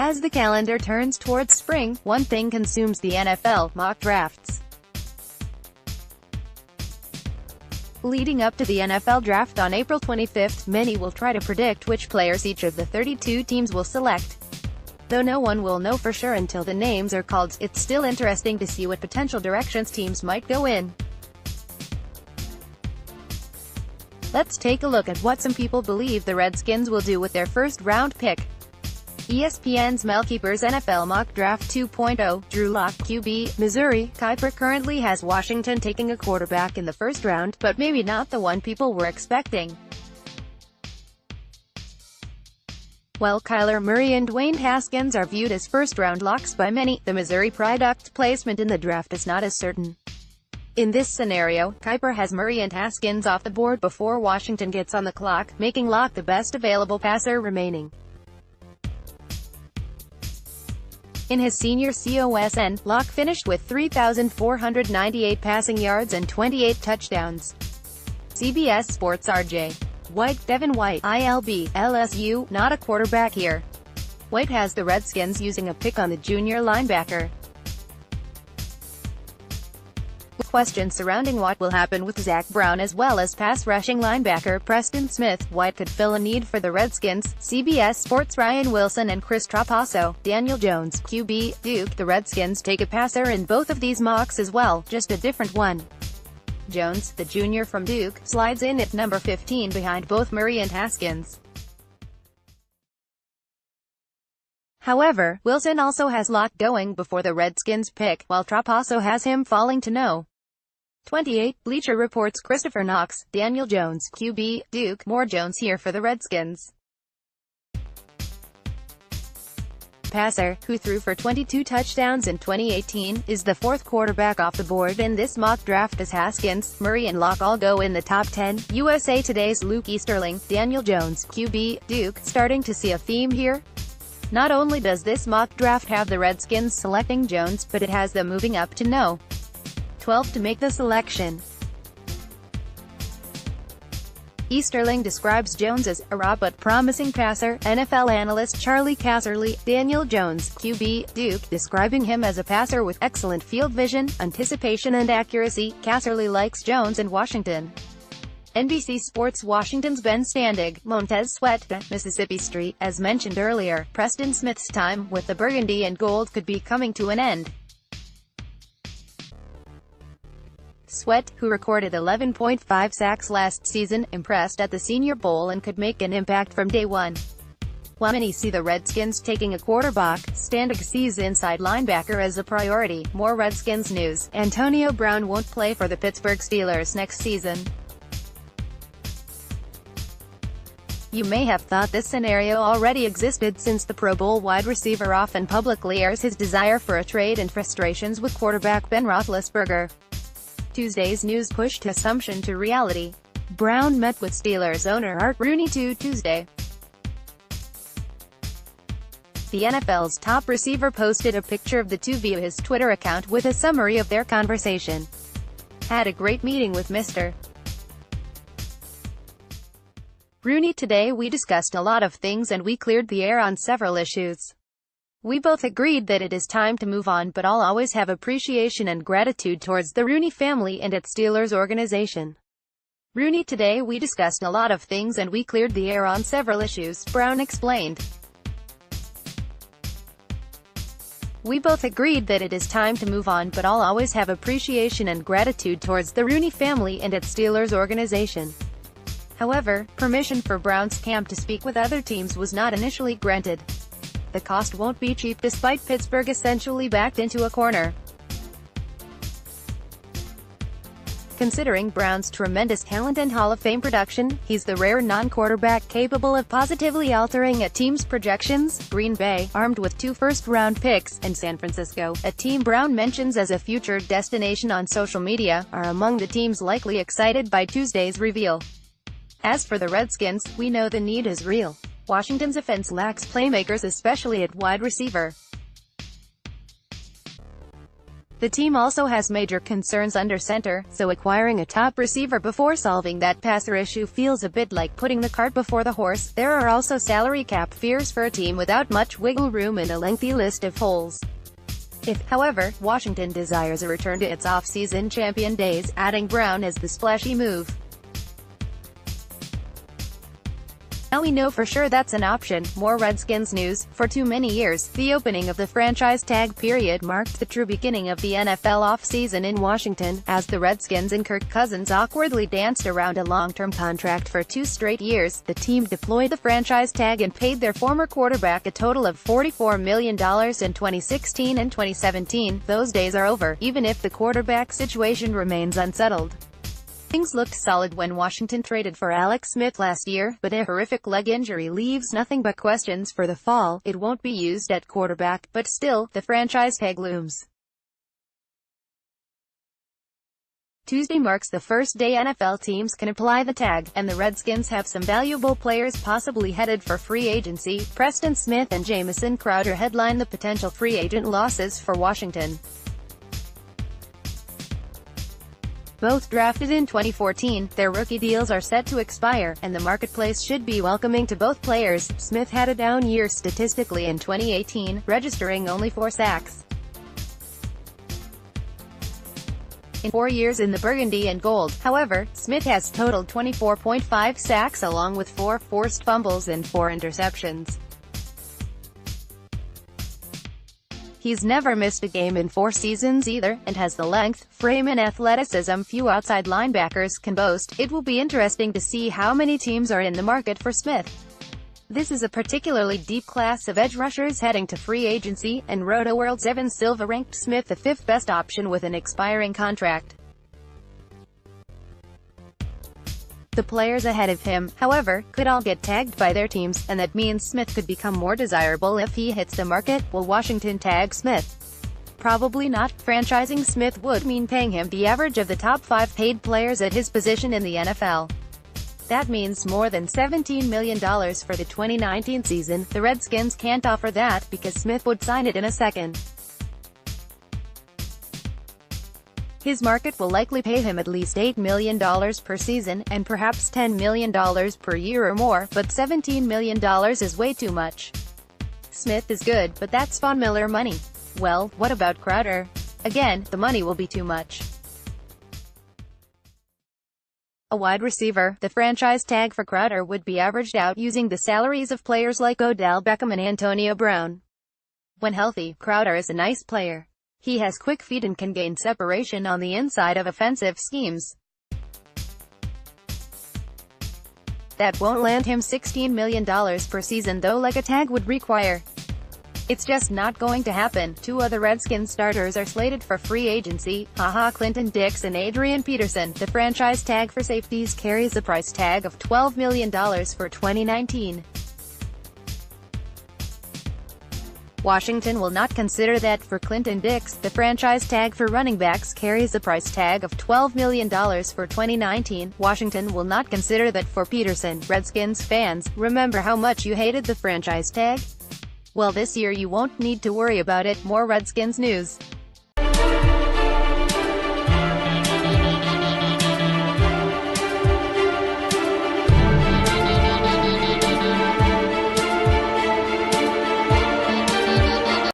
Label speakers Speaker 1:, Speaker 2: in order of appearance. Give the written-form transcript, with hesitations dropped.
Speaker 1: As the calendar turns towards spring, one thing consumes the NFL: mock drafts. Leading up to the NFL Draft on April 25, many will try to predict which players each of the 32 teams will select. Though no one will know for sure until the names are called, it's still interesting to see what potential directions teams might go in. Let's take a look at what some people believe the Redskins will do with their first-round pick. ESPN's Mel Kiper's NFL Mock Draft 2.0, Drew Lock, QB, Missouri. Kiper currently has Washington taking a quarterback in the first round, but maybe not the one people were expecting. While Kyler Murray and Dwayne Haskins are viewed as first-round locks by many, the Missouri product placement in the draft is not as certain. In this scenario, Kiper has Murray and Haskins off the board before Washington gets on the clock, making Lock the best available passer remaining. In his senior COSN, Lock finished with 3,498 passing yards and 28 touchdowns. CBS Sports RJ. White, Devin White, ILB, LSU, not a quarterback here. White has the Redskins using a pick on the junior linebacker. Questions surrounding what will happen with Zach Brown as well as pass-rushing linebacker Preston Smith. White could fill a need for the Redskins. CBS Sports Ryan Wilson and Chris Trapasso. Daniel Jones, QB, Duke. The Redskins take a passer in both of these mocks as well, just a different one. Jones, the junior from Duke, slides in at number 15 behind both Murray and Haskins. However, Wilson also has Lock going before the Redskins pick, while Trapasso has him falling to no. 28. Bleacher Report's Christopher Knox, Daniel Jones, QB, Duke. More Jones here for the Redskins. Passer, who threw for 22 touchdowns in 2018, is the fourth quarterback off the board in this mock draft as Haskins, Murray and Lock all go in the top 10. USA Today's Luke Easterling, Daniel Jones, QB, Duke. Starting to see a theme here? Not only does this mock draft have the Redskins selecting Jones, but it has them moving up to no. 12 to make the selection. Easterling describes Jones as a raw but promising passer. NFL analyst Charlie Casserly, Daniel Jones, QB, Duke, describing him as a passer with excellent field vision, anticipation and accuracy. Casserly likes Jones in Washington. NBC Sports Washington's Ben Standig, Montez Sweat, Mississippi Street. As mentioned earlier, Preston Smith's time with the Burgundy and Gold could be coming to an end. Sweat, who recorded 11.5 sacks last season, impressed at the Senior Bowl and could make an impact from day one. While many see the Redskins taking a quarterback, Standig sees inside linebacker as a priority. More Redskins news: Antonio Brown won't play for the Pittsburgh Steelers next season. You may have thought this scenario already existed since the Pro Bowl wide receiver often publicly airs his desire for a trade and frustrations with quarterback Ben Roethlisberger. Tuesday's news pushed assumption to reality. Brown met with Steelers owner Art Rooney Tuesday. The NFL's top receiver posted a picture of the two via his Twitter account with a summary of their conversation. Had a great meeting with Mr. Rooney today. We discussed a lot of things and we cleared the air on several issues. We both agreed that it is time to move on, but I'll always have appreciation and gratitude towards the Rooney family and its Steelers organization. Rooney today. We discussed a lot of things and we cleared the air on several issues, Brown explained. We both agreed that it is time to move on, but I'll always have appreciation and gratitude towards the Rooney family and its Steelers organization. However, permission for Brown's camp to speak with other teams was not initially granted. The cost won't be cheap despite Pittsburgh essentially backed into a corner. Considering Brown's tremendous talent and Hall of Fame production, he's the rare non-quarterback capable of positively altering a team's projections. Green Bay, armed with 2 first-round picks, and San Francisco, a team Brown mentions as a future destination on social media, are among the teams likely excited by Tuesday's reveal. As for the Redskins, we know the need is real. Washington's offense lacks playmakers, especially at wide receiver. The team also has major concerns under center, so acquiring a top receiver before solving that passer issue feels a bit like putting the cart before the horse. There are also salary cap fears for a team without much wiggle room and a lengthy list of holes. If, however, Washington desires a return to its off-season champion days, adding Brown is the splashy move. Now we know for sure that's an option. More Redskins news. For too many years, the opening of the franchise tag period marked the true beginning of the NFL offseason in Washington, as the Redskins and Kirk Cousins awkwardly danced around a long-term contract for 2 straight years. The team deployed the franchise tag and paid their former quarterback a total of $44 million in 2016 and 2017. Those days are over, even if the quarterback situation remains unsettled. Things looked solid when Washington traded for Alex Smith last year, but a horrific leg injury leaves nothing but questions for the fall. It won't be used at quarterback, but still, the franchise tag looms. Tuesday marks the first day NFL teams can apply the tag, and the Redskins have some valuable players possibly headed for free agency. Preston Smith and Jamison Crowder headline the potential free agent losses for Washington. Both drafted in 2014, their rookie deals are set to expire, and the marketplace should be welcoming to both players. Smith had a down year statistically in 2018, registering only 4 sacks. In 4 years in the burgundy and gold, however, Smith has totaled 24.5 sacks along with 4 forced fumbles and 4 interceptions. He's never missed a game in 4 seasons either, and has the length, frame and athleticism few outside linebackers can boast. It will be interesting to see how many teams are in the market for Smith. This is a particularly deep class of edge rushers heading to free agency, and RotoWorld's Evan Silva ranked Smith the 5th best option with an expiring contract. The players ahead of him, however, could all get tagged by their teams, and that means Smith could become more desirable if he hits the market. Will Washington tag Smith? Probably not. Franchising Smith would mean paying him the average of the top 5 paid players at his position in the NFL. That means more than $17 million for the 2019 season. The Redskins can't offer that, because Smith would sign it in a second. His market will likely pay him at least $8 million per season, and perhaps $10 million per year or more, but $17 million is way too much. Smith is good, but that's Von Miller money. Well, what about Crowder? Again, the money will be too much. A wide receiver, the franchise tag for Crowder would be averaged out using the salaries of players like Odell Beckham and Antonio Brown. When healthy, Crowder is a nice player. He has quick feet and can gain separation on the inside of offensive schemes. That won't land him $16 million per season though, like a tag would require. It's just not going to happen. 2 other Redskins starters are slated for free agency. Clinton Dix and Adrian Peterson. The franchise tag for safeties carries a price tag of $12 million for 2019. Washington will not consider that for Clinton Dix. The franchise tag for running backs carries a price tag of $12 million for 2019. Washington will not consider that for Peterson. Redskins fans, remember how much you hated the franchise tag? Well, this year you won't need to worry about it. More Redskins news.